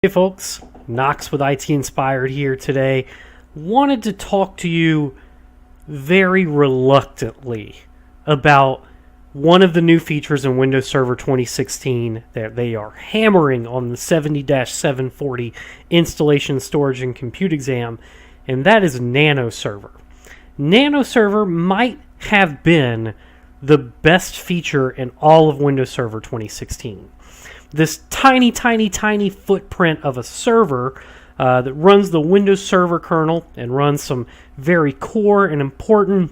Hey folks, Knox with IT Inspired here today. Wanted to talk to you very reluctantly about one of the new features in Windows Server 2016 that they are hammering on the 70-740 installation, storage, and compute exam, and that is Nano Server. Nano Server might have been the best feature in all of Windows Server 2016. This tiny footprint of a server that runs the Windows Server kernel and runs some very core and important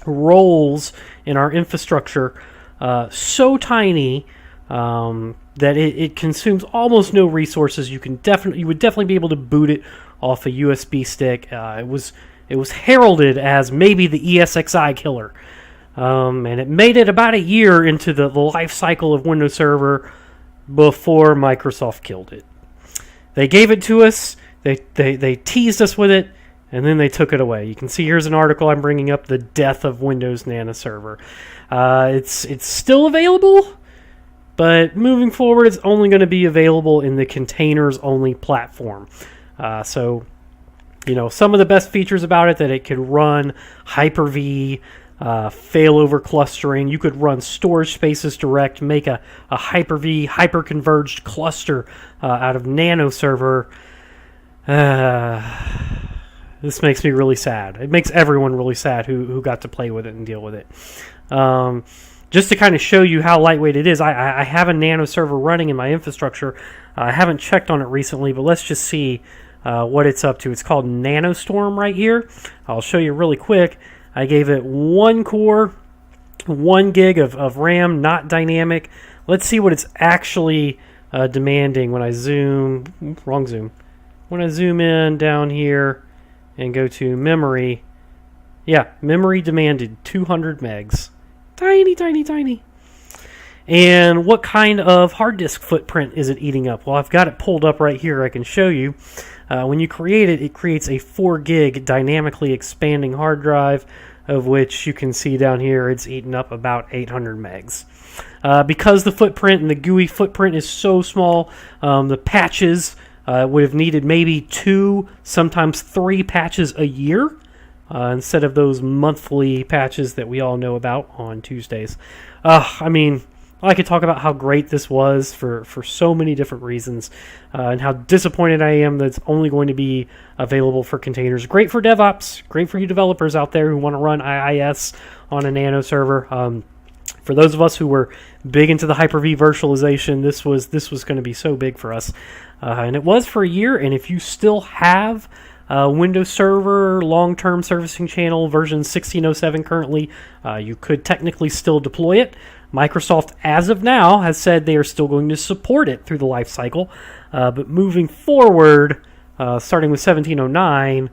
roles in our infrastructure, so tiny that it consumes almost no resources. You would definitely be able to boot it off a USB stick. It was heralded as maybe the ESXi killer, and it made it about a year into the life cycle of Windows Server before Microsoft killed it. They gave it to us, they teased us with it, and then they took it away. You can see here's an article I'm bringing up, The Death of Windows Nano Server. It's still available, but moving forward it's only going to be available in the containers-only platform. So, you know, some of the best features about it, that it could run Hyper-V, failover clustering. You could run storage spaces direct, make a Hyper-V, hyper-converged cluster out of Nano Server. This makes me really sad. It makes everyone really sad who got to play with it and deal with it. Just to kind of show you how lightweight it is, I have a Nano Server running in my infrastructure. I haven't checked on it recently, but let's just see what it's up to. It's called NanoStorm right here. I'll show you really quick. I gave it 1 core, 1 gig of RAM, not dynamic. Let's see what it's actually demanding when I zoom. Wrong zoom. When I zoom in down here and go to memory. Yeah, memory demanded 200 megs. Tiny. And what kind of hard disk footprint is it eating up? Well, I've got it pulled up right here. I can show you. When you create it, it creates a 4 gig dynamically expanding hard drive, of which you can see down here it's eaten up about 800 megs. Because the footprint and the GUI footprint is so small, the patches would have needed maybe 2, sometimes 3 patches a year, instead of those monthly patches that we all know about on Tuesdays. I mean, I could talk about how great this was for so many different reasons, and how disappointed I am that it's only going to be available for containers. Great for DevOps, great for you developers out there who want to run IIS on a Nano Server. For those of us who were big into the Hyper-V virtualization, this was going to be so big for us, and it was for a year. And if you still have Windows Server long-term servicing channel version 1607 currently, you could technically still deploy it. Microsoft, as of now, has said they are still going to support it through the life cycle, but moving forward, starting with 1709,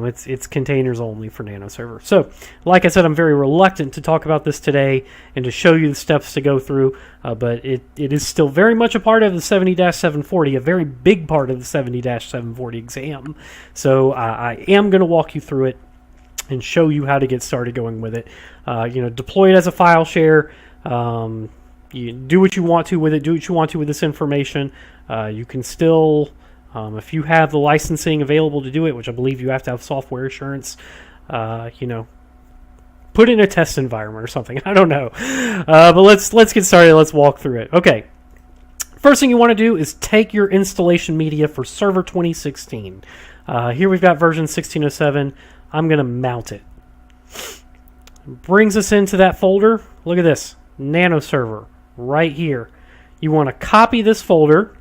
it's containers only for Nano Server. So, like I said, I'm very reluctant to talk about this today and to show you the steps to go through, but it is still very much a part of the 70-740, a very big part of the 70-740 exam. So I am going to walk you through it and show you how to get started going with it. Deploy it as a file share. You do what you want to with it. Do what you want to with this information. You can still, if you have the licensing available to do it, which I believe you have to have software assurance, put it in a test environment or something. I don't know. But let's get started. Let's walk through it. Okay. First thing you want to do is take your installation media for Server 2016. Here we've got version 1607. I'm going to mount it. Brings us into that folder. Look at this. Nano Server right here. You want to copy this folder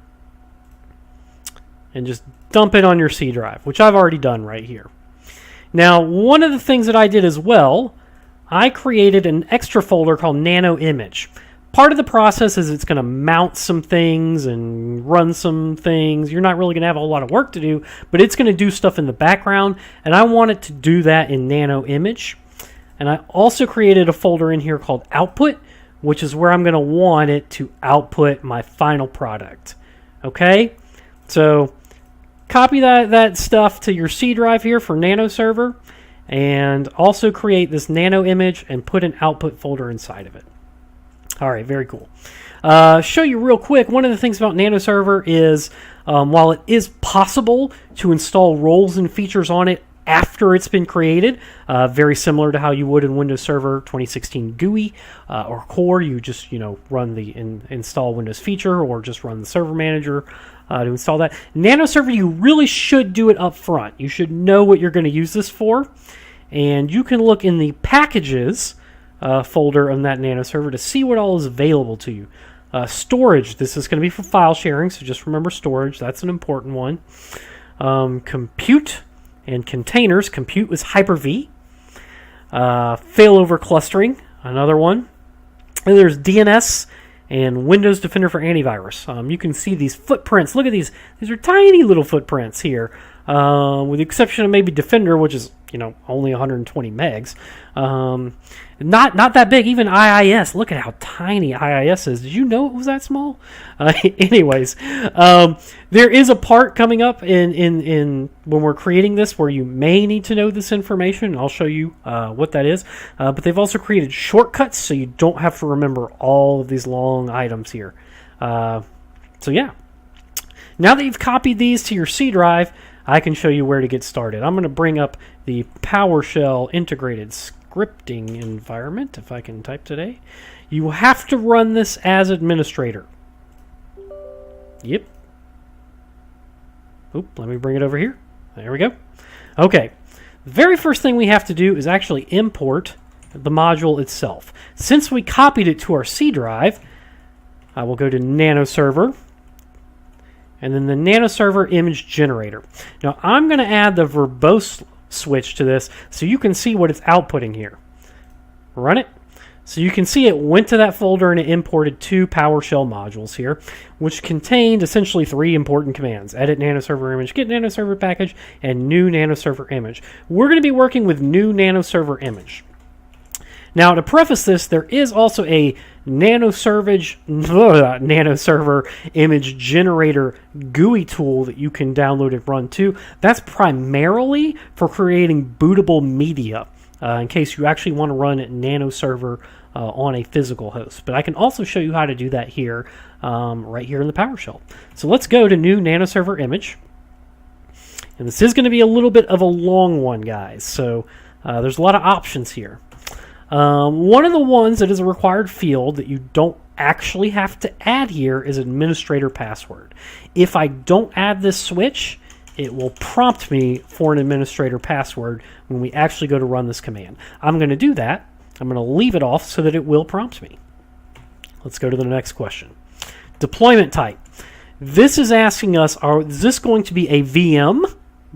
and just dump it on your C drive, which I've already done right here. Now, one of the things that I did as well, I created an extra folder called Nano Image. Part of the process is it's going to mount some things and run some things. You're not really going to have a whole lot of work to do, but it's going to do stuff in the background, and I want it to do that in Nano Image. And I also created a folder in here called Output, which is where I'm going to want it to output my final product. Okay? So copy that stuff to your C drive here for Nano Server, and also create this Nano image and put an output folder inside of it. All right, very cool. show you real quick, one of the things about NanoServer is while it is possible to install roles and features on it after it's been created, very similar to how you would in Windows Server 2016 GUI or Core, you just run the install Windows feature or just run the server manager to install that. NanoServer, you really should do it up front. You should know what you're going to use this for, and you can look in the packages folder of that NanoServer to see what all is available to you. Storage, this is going to be for file sharing, so just remember storage, that's an important one. Compute and containers, compute was Hyper-V. Failover clustering, another one. And there's DNS and Windows Defender for antivirus. You can see these footprints. Look at these. These are tiny little footprints here, with the exception of maybe Defender, which is only 120 megs. Not that big. Even IIS. Look at how tiny IIS is. Did you know it was that small? Anyways, there is a part coming up in when we're creating this where you may need to know this information. I'll show you what that is. But they've also created shortcuts so you don't have to remember all of these long items here. So yeah. Now that you've copied these to your C drive, I can show you where to get started. I'm going to bring up the PowerShell integrated scripting environment, if I can type today. You have to run this as administrator. Yep. Oop, let me bring it over here. There we go. Okay. The very first thing we have to do is actually import the module itself. Since we copied it to our C drive, I will go to Nano Server, and then the NanoServer image generator. Now I'm going to add the verbose switch to this so you can see what it's outputting here. Run it. So you can see it went to that folder and it imported 2 PowerShell modules here, which contained essentially 3 important commands: edit NanoServer image, get NanoServer package, and new NanoServer image. We're going to be working with new NanoServer image. Now, to preface this, there is also a NanoServer image generator GUI tool that you can download and run too. That's primarily for creating bootable media, in case you actually want to run NanoServer on a physical host. But I can also show you how to do that here, right here in the PowerShell. So let's go to new NanoServer image. And this is going to be a little bit of a long one, guys. So there's a lot of options here. One of the ones that is a required field that you don't actually have to add here is administrator password. If I don't add this switch, it will prompt me for an administrator password when we actually go to run this command. I'm going to do that. I'm going to leave it off so that it will prompt me. Let's go to the next question. Deployment type. This is asking us, is this going to be a VM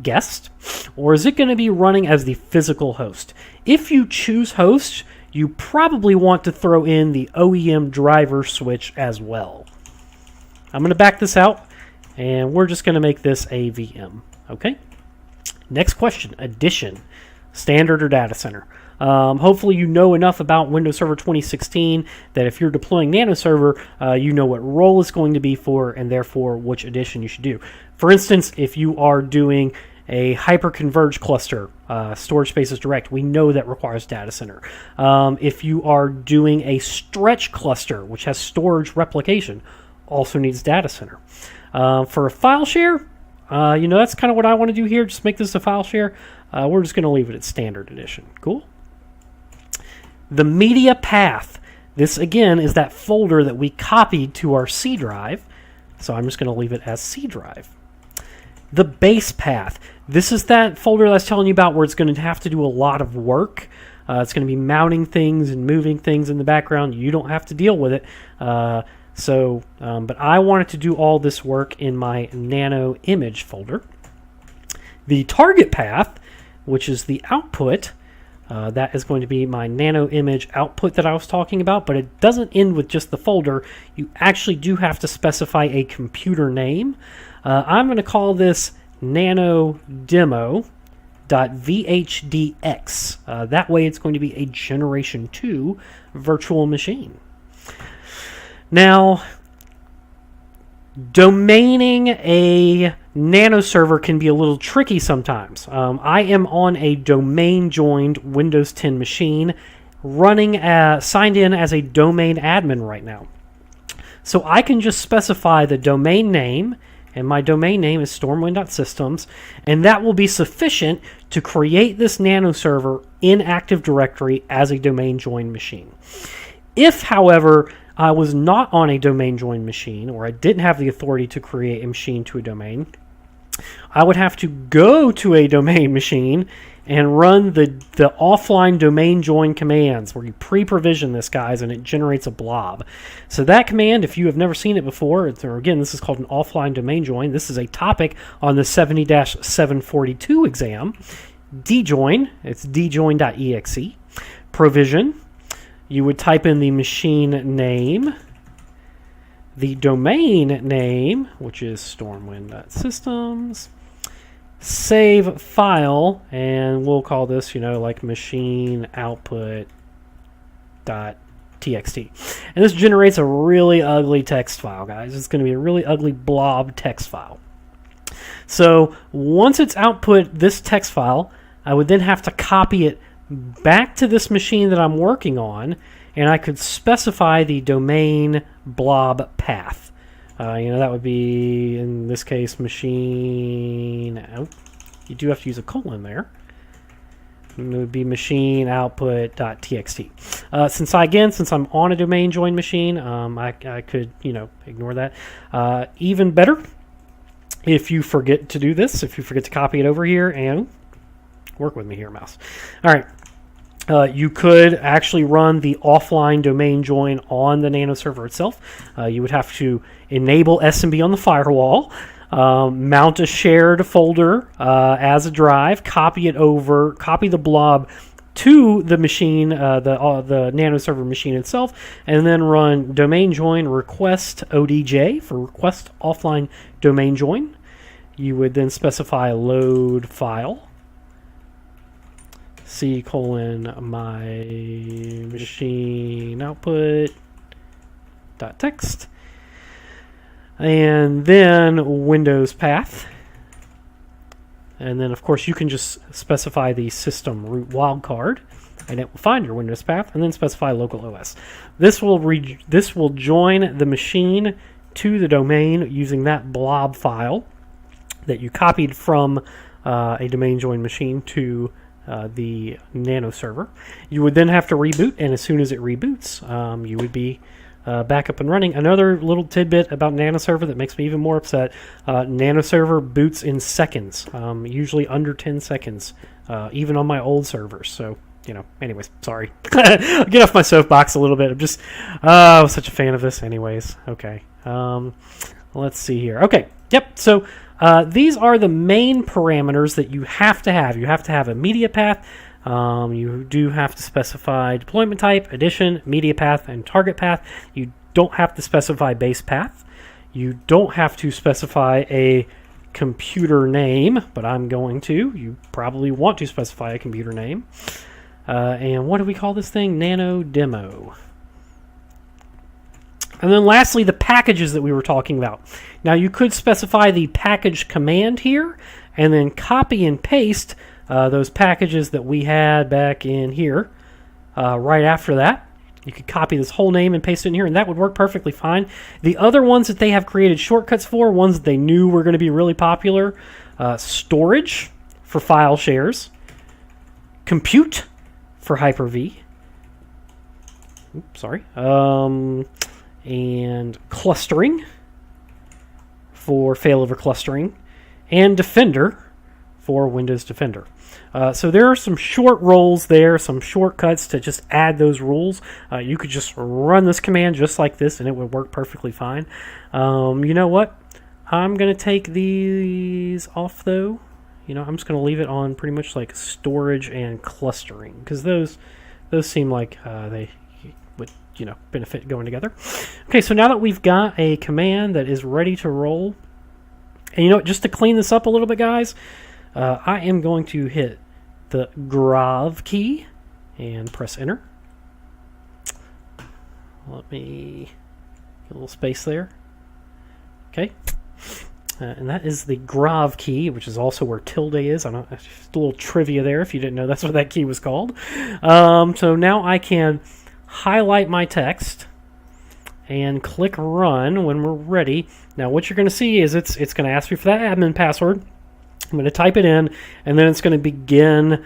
guest, or is it going to be running as the physical host? If you choose host, you probably want to throw in the OEM driver switch as well. I'm going to back this out, and we're just going to make this a VM. Okay? Next question, edition, standard or data center. Hopefully you know enough about Windows Server 2016 that if you're deploying NanoServer, you know what role it's going to be for and therefore which edition you should do. For instance, if you are doing a hyper-converged cluster, storage spaces direct, we know that requires data center. If you are doing a stretch cluster, which has storage replication, also needs data center. For a file share, that's kind of what I want to do here. Just make this a file share. We're just going to leave it at standard edition. Cool. The media path. This, again, is that folder that we copied to our C drive. So I'm just going to leave it as C drive. The base path. This is that folder that I was telling you about where it's going to have to do a lot of work. It's going to be mounting things and moving things in the background. You don't have to deal with it. But I wanted to do all this work in my Nano image folder. The target path, which is the output, that is going to be my Nano image output that I was talking about, but it doesn't end with just the folder. You actually do have to specify a computer name. I'm going to call this Nano Demo.vhdx. That way it's going to be a Generation 2 virtual machine. Now, domaining a NanoServer can be a little tricky sometimes. I am on a domain-joined Windows 10 machine running signed in as a domain admin right now. So I can just specify the domain name, and my domain name is stormwind.systems, and that will be sufficient to create this Nano server in Active Directory as a domain join machine. If, however, I was not on a domain join machine, or I didn't have the authority to create a machine to a domain, I would have to go to a domain machine and run the offline domain join commands, where you pre-provision this, guys, and it generates a blob. So that command, if you have never seen it before, or again, this is called an offline domain join. This is a topic on the 70-742 exam. Djoin, it's djoin.exe. Provision, you would type in the machine name, the domain name, which is stormwind.systems, save file, and we'll call this, like machine output.txt. And this generates a really ugly text file, guys. It's going to be a really ugly blob text file. So once it's output this text file, I would then have to copy it back to this machine that I'm working on, and I could specify the domain blob path. That would be, in this case, machine out. You do have to use a colon there. And it would be machine output.txt. Since I'm on a domain join machine, I could, ignore that. Even better, if you forget to do this, if you forget to copy it over here, and work with me here, mouse. All right. You could actually run the offline domain join on the Nano server itself. You would have to enable SMB on the firewall, mount a shared folder as a drive, copy the blob to the machine, the Nano server machine itself, and then run domain join request ODJ for request offline domain join. You would then specify load file. C : my machine output dot text, and then Windows path, and then of course you can just specify the system root wildcard, and it will find your Windows path, and then specify local OS. This will join the machine to the domain using that blob file that you copied from a domain join machine to the Nano server. You would then have to reboot, and as soon as it reboots, you would be back up and running. Another little tidbit about Nano server that makes me even more upset: Nano server boots in seconds, usually under 10 seconds, even on my old servers. So, anyways, sorry. I'll get off my soapbox a little bit. I'm just, I was such a fan of this anyways. Okay. Let's see here. Okay. Yep. So, these are the main parameters that you have to have. You have to have a media path. You do have to specify deployment type, edition, media path, and target path. You don't have to specify base path. You don't have to specify a computer name, but I'm going to. You probably want to specify a computer name. And what do we call this thing? Nano demo. And then lastly, the packages that we were talking about. Now you could specify the package command here, and then copy and paste those packages that we had back in here right after that. You could copy this whole name and paste it in here, and that would work perfectly fine. The other ones that they have created shortcuts for, ones that they knew were going to be really popular: storage for file shares, compute for Hyper-V, and clustering for failover clustering, and Defender for Windows Defender. So there are some short roles there, some shortcuts to just add those rules. You could just run this command just like this, and it would work perfectly fine. You know what? I'm going to take these off, though. I'm just going to leave it on pretty much like storage and clustering, because those seem like they would benefit going together. Okay, so now that we've got a command that is ready to roll, and just to clean this up a little bit, guys, I am going to hit the Grav key and press enter. Let me get a little space there. Okay. And that is the Grav key, which is also where tilde is. I don't know, just a little trivia there if you didn't know that's what that key was called. So now I can highlight my text, and click run when we're ready. Now what you're going to see is it's going to ask me for that admin password. I'm going to type it in, and then it's going to begin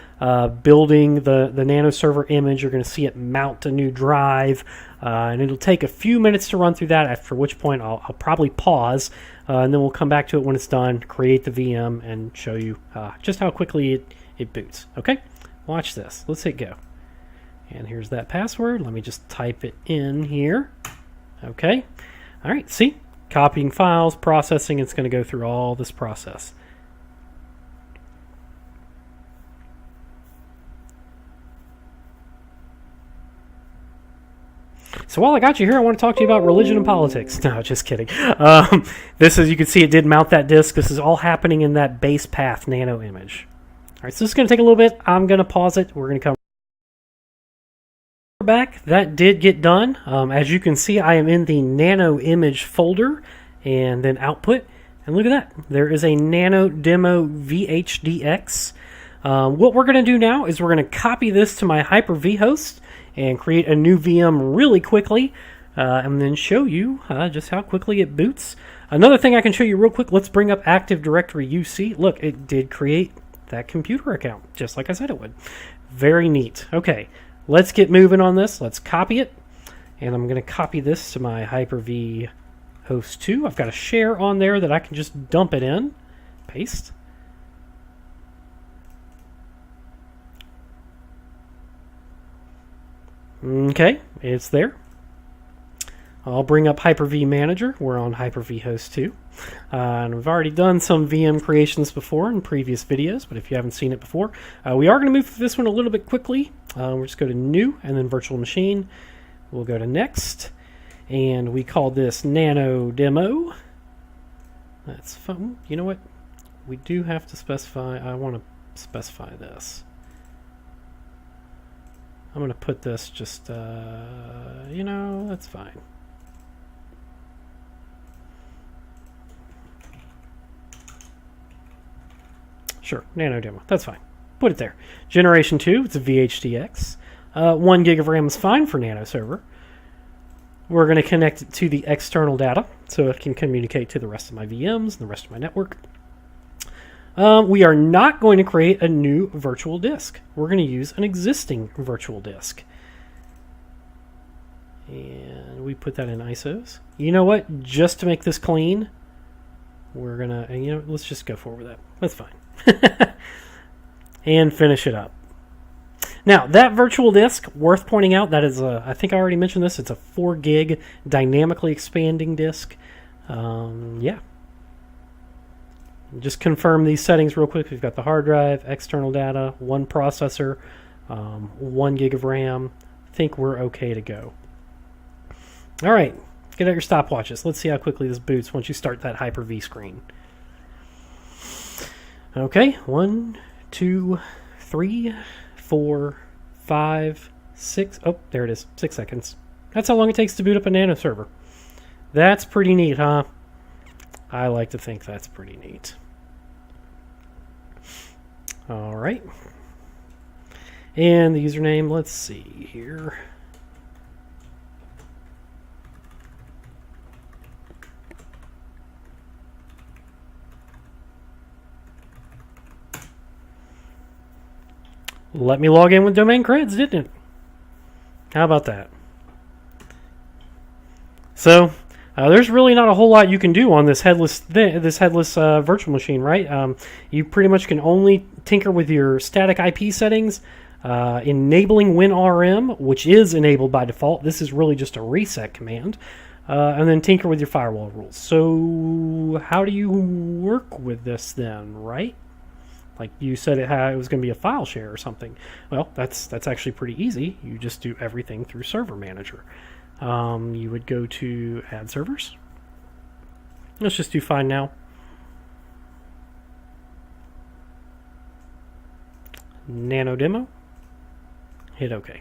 building the NanoServer image. You're going to see it mount a new drive, and it'll take a few minutes to run through that, after which point I'll probably pause, and then we'll come back to it when it's done, create the VM, and show you just how quickly it boots. Okay? Watch this. Let's hit go. And here's that password. Let me just type it in here. Okay. All right. See? Copying files, processing. It's going to go through all this process. So while I got you here, I want to talk to you about religion and politics. No, just kidding. This is, you can see it did mount that disk. This is all happening in that base path nano image. All right, so this is going to take a little bit. I'm going to pause it. We're going to come back. That did get done. As you can see, I am in the nano image folder and then output. And look at that. There is a nano demo vhdx. What we're going to do now is we're going to copy this to my Hyper-V host and create a new VM really quickly, and then show you just how quickly it boots. Another thing I can show you real quick, let's bring up Active Directory UC. Look, it did create that computer account, just like I said it would. Very neat. Okay, let's get moving on this. Let's copy it, and I'm going to copy this to my Hyper-V host 2. I've got a share on there that I can just dump it in. Paste. Okay, it's there. I'll bring up Hyper-V Manager. We're on Hyper-V Host 2. And we've already done some VM creations before in previous videos, but if you haven't seen it before, we are going to move through this one a little bit quickly. We'll just go to New and then Virtual Machine. We'll go to Next, and we call this Nano Demo. That's fun. You know what? We do have to specify, I want to specify this. I'm going to put this just, you know, that's fine. Sure, Nano Demo, that's fine. Put it there. Generation 2, it's a vhdx. 1 gig of RAM is fine for NanoServer. We're going to connect it to the external data so it can communicate to the rest of my VMs and the rest of my network. We are not going to create a new virtual disk. We're going to use an existing virtual disk. And we put that in ISOs. You know what? Just to make this clean, we're going to, you know, let's just go forward with that. That's fine. And finish it up. Now, that virtual disk, worth pointing out, that is I think I already mentioned this, it's a 4 gig dynamically expanding disk. Yeah. Just confirm these settings real quick. We've got the hard drive, external data, 1 processor, 1 gig of RAM. I think we're okay to go. All right, get out your stopwatches. Let's see how quickly this boots once you start that Hyper-V screen. Okay, 1, 2, 3, 4, 5, 6. Oh, there it is, 6 seconds. That's how long it takes to boot up a NanoServer. That's pretty neat, huh? I like to think that's pretty neat. All right. And the username, let's see here. Let me log in with domain creds, didn't it? How about that? So, there's really not a whole lot you can do on this headless virtual machine, right? You pretty much can only tinker with your static IP settings, enabling WinRM, which is enabled by default. This is really just a reset command, and then tinker with your firewall rules. So how do you work with this then, right? Like you said, it was going to be a file share or something. Well, that's actually pretty easy. You just do everything through Server Manager. You would go to Add Servers. Let's just do Find Now. Nano Demo. Hit OK.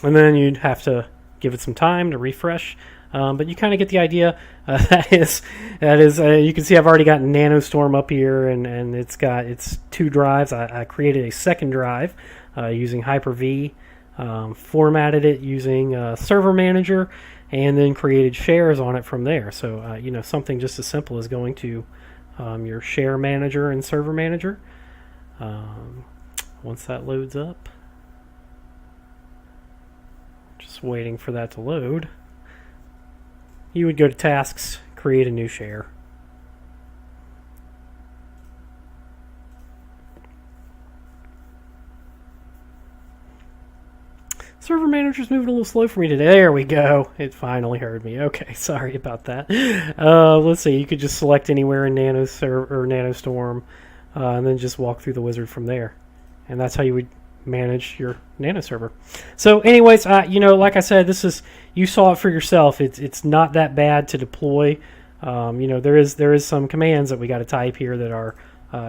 And then you'd have to give it some time to refresh. But you kind of get the idea. That is, you can see I've already got NanoStorm up here, and it's got its 2 drives. I created a second drive using Hyper-V, formatted it using Server Manager, and then created shares on it from there. So, something just as simple as going to your Share Manager and Server Manager. Once that loads up, just waiting for that to load, you would go to Tasks, create a new share. Server Manager's moving a little slow for me today. There we go. It finally heard me. Okay, sorry about that. Let's see. You could just select anywhere in NanoServer or NanoStorm, and then just walk through the wizard from there. And that's how you would manage your NanoServer. So, anyways, like I said, you saw it for yourself. It's not that bad to deploy. There is some commands that we got to type here that are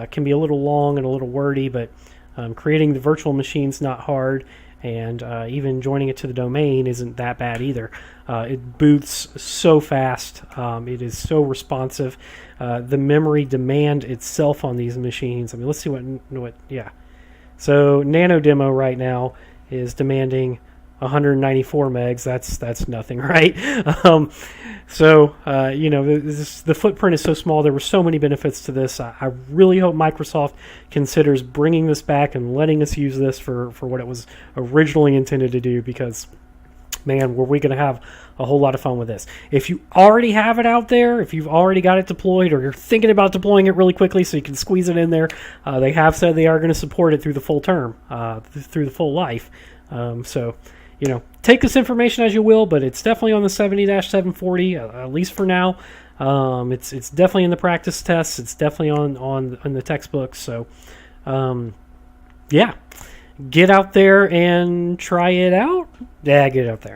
can be a little long and a little wordy, but creating the virtual machine's not hard. And even joining it to the domain isn't that bad either. It boots so fast. It is so responsive. The memory demand itself on these machines. I mean, let's see what. Yeah. So Nano Demo right now is demanding 194 megs. That's nothing, right? The footprint is so small. There were so many benefits to this. I really hope Microsoft considers bringing this back and letting us use this for what it was originally intended to do, because, man, were we going to have a whole lot of fun with this. If you already have it out there, if you've already got it deployed, or you're thinking about deploying it really quickly so you can squeeze it in there, they have said they are going to support it through the full term, through the full life. Take this information as you will, but it's definitely on the 70-740, at least for now. It's definitely in the practice tests. It's definitely on the textbooks. So, get out there and try it out. Yeah, get out there.